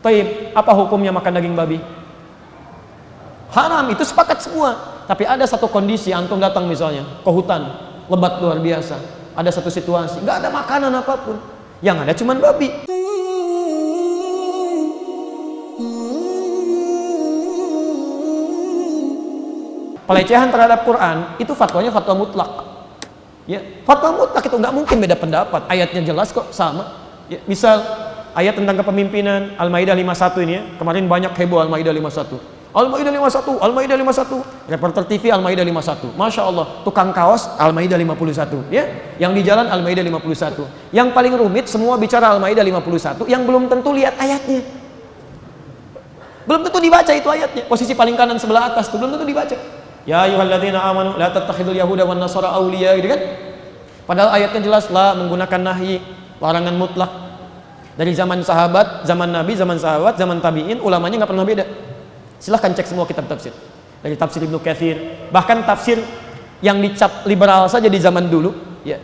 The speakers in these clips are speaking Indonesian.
Taib, apa hukumnya makan daging babi? Haram, itu sepakat semua. Tapi ada satu kondisi, antum datang misalnya ke hutan, lebat luar biasa. Ada satu situasi, nggak ada makanan apapun. Yang ada cuman babi. Pelecehan terhadap Quran, itu fatwanya fatwa mutlak. Ya, fatwa mutlak itu nggak mungkin beda pendapat. Ayatnya jelas kok, sama. Ya, misal ayat tentang kepemimpinan Al-Maidah 51 ini ya. Kemarin banyak heboh Al-Maidah 51. Al-Maidah 51, Al-Maidah 51. Reporter TV Al-Maidah 51. Masya Allah, tukang kaos Al-Maidah 51 ya. Yang di jalan Al-Maidah 51. Yang paling rumit semua bicara Al-Maidah 51 yang belum tentu lihat ayatnya. Belum tentu dibaca itu ayatnya. Posisi paling kanan sebelah atas tuh belum tentu dibaca. Ya ayyuhalladzina amanu la tattakhidul yahuda wan nasara awliya, gitu kan? Padahal ayatnya jelas lah menggunakan nahi, larangan mutlak. Dari zaman sahabat, zaman Nabi, zaman sahabat, zaman tabi'in, ulamanya nggak pernah beda. Silahkan cek semua kitab tafsir. Dari tafsir Ibnu Katsir, bahkan tafsir yang dicap liberal saja di zaman dulu, ya,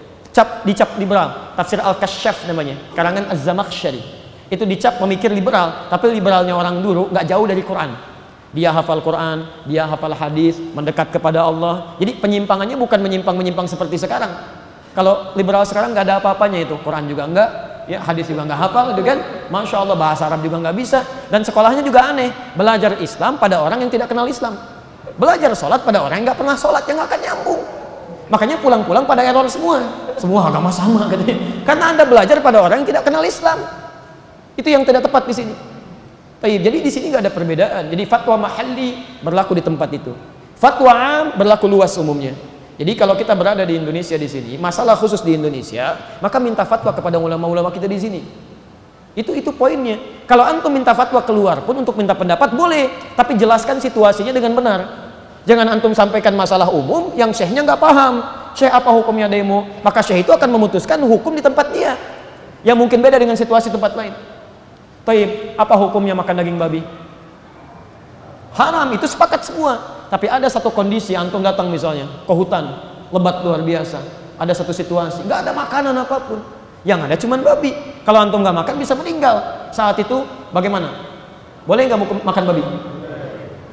dicap liberal. Tafsir Al-Kasyaf namanya, karangan Az-Zamakhsyari. Itu dicap memikir liberal, tapi liberalnya orang dulu nggak jauh dari Quran. Dia hafal Quran, dia hafal hadis, mendekat kepada Allah. Jadi penyimpangannya bukan menyimpang seperti sekarang. Kalau liberal sekarang nggak ada apa-apanya itu, Quran juga nggak, ya hadis juga nggak hafal, gitu kan? Masya Allah, bahasa Arab juga nggak bisa, dan sekolahnya juga aneh. Belajar Islam pada orang yang tidak kenal Islam, belajar sholat pada orang yang nggak pernah sholat, yang nggak akan nyambung. Makanya pulang-pulang pada error semua agama sama, katanya. Karena anda belajar pada orang yang tidak kenal Islam. Itu yang tidak tepat di sini. Jadi di sini nggak ada perbedaan. Jadi fatwa mahalli berlaku di tempat itu. Fatwa am berlaku luas umumnya. Jadi kalau kita berada di Indonesia di sini, masalah khusus di Indonesia, maka minta fatwa kepada ulama-ulama kita di sini. Itu poinnya. Kalau antum minta fatwa keluar pun untuk minta pendapat boleh, tapi jelaskan situasinya dengan benar. Jangan antum sampaikan masalah umum yang syekhnya nggak paham. Syekh apa hukumnya demo? Maka syekh itu akan memutuskan hukum di tempat dia, yang mungkin beda dengan situasi tempat lain. Taib, apa hukumnya makan daging babi? Haram, itu sepakat semua. Tapi ada satu kondisi, antum datang misalnya ke hutan, lebat luar biasa. Ada satu situasi, nggak ada makanan apapun. Yang ada cuman babi. Kalau antum nggak makan bisa meninggal. Saat itu bagaimana? Boleh nggak makan babi?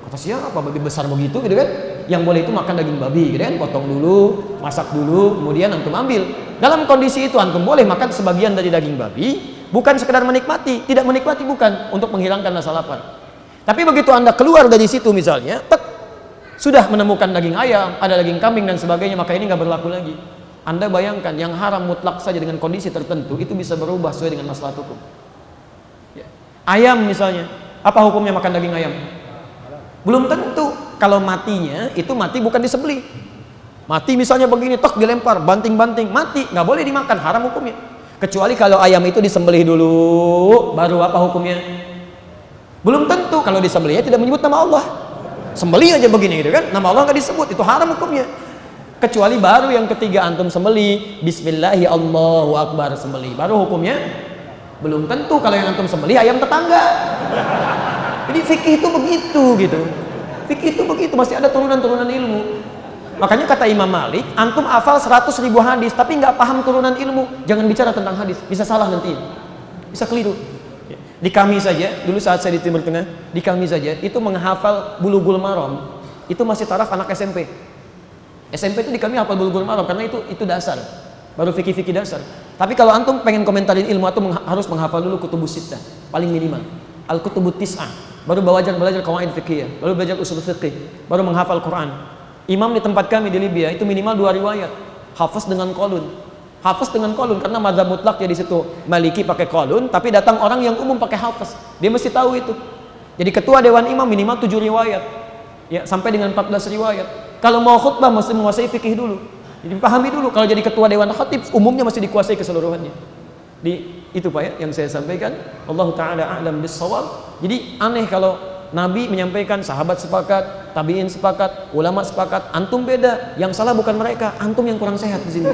Kata siapa? Babi besar begitu, gitu kan? Yang boleh itu makan daging babi, gitu kan? Potong dulu, masak dulu, kemudian antum ambil. Dalam kondisi itu antum boleh makan sebagian dari daging babi. Bukan sekedar menikmati, tidak menikmati bukan, untuk menghilangkan rasa lapar. Tapi begitu anda keluar dari situ misalnya, sudah menemukan daging ayam, ada daging kambing dan sebagainya, maka ini nggak berlaku lagi. Anda bayangkan yang haram mutlak saja dengan kondisi tertentu itu bisa berubah sesuai dengan maslahat hukum. Ya. Ayam misalnya, apa hukumnya makan daging ayam? Belum tentu. Kalau matinya itu mati bukan disembelih. Mati misalnya begini, dilempar, banting-banting, mati, nggak boleh dimakan, haram hukumnya. Kecuali kalau ayam itu disembelih dulu, baru apa hukumnya? Belum tentu. Kalau disembelihnya tidak menyebut nama Allah, sembelih aja begini, gitu kan? Nama Allah nggak disebut, itu haram hukumnya. Kecuali baru yang ketiga antum sembelih, Bismillahi Allahu Akbar sembelih, baru hukumnya. Belum tentu kalau yang antum sembelih ayam tetangga. Jadi fikih itu begitu, gitu. Fikih itu begitu, masih ada turunan-turunan ilmu. Makanya kata Imam Malik, antum hafal 100.000 hadis tapi nggak paham turunan ilmu, jangan bicara tentang hadis, bisa salah nanti, bisa keliru. Di kami saja, dulu saat saya di Timur Tengah, di kami saja itu menghafal Bulughul Maram, itu masih taraf anak SMP. SMP itu di kami hafal Bulughul Maram karena itu dasar, baru fikih-fikih dasar. Tapi kalau antum pengen komentarin ilmu, antum harus menghafal dulu Kutubus Sittah, paling minimal. Al-Kutubut Tis'ah, baru belajar qawaid fikih, baru belajar usul fikih, baru menghafal Quran. Imam di tempat kami di Libya itu minimal 2 riwayat, hafaz dengan qalun. Hafaz dengan qalun karena mazhab mutlak ya di situ. Maliki pakai qalun, tapi datang orang yang umum pakai hafaz. Dia mesti tahu itu. Jadi ketua dewan imam minimal 7 riwayat. Ya, sampai dengan 14 riwayat. Kalau mau khutbah mesti menguasai fikih dulu. Jadi pahami dulu, kalau jadi ketua dewan khatib umumnya mesti dikuasai keseluruhannya. Itu Pak ya yang saya sampaikan. Allahu taala a'lam bis-shawab. Jadi aneh kalau Nabi menyampaikan, sahabat sepakat, tabi'in sepakat, ulama sepakat, antum beda. Yang salah bukan mereka, antum yang kurang sehat di sini.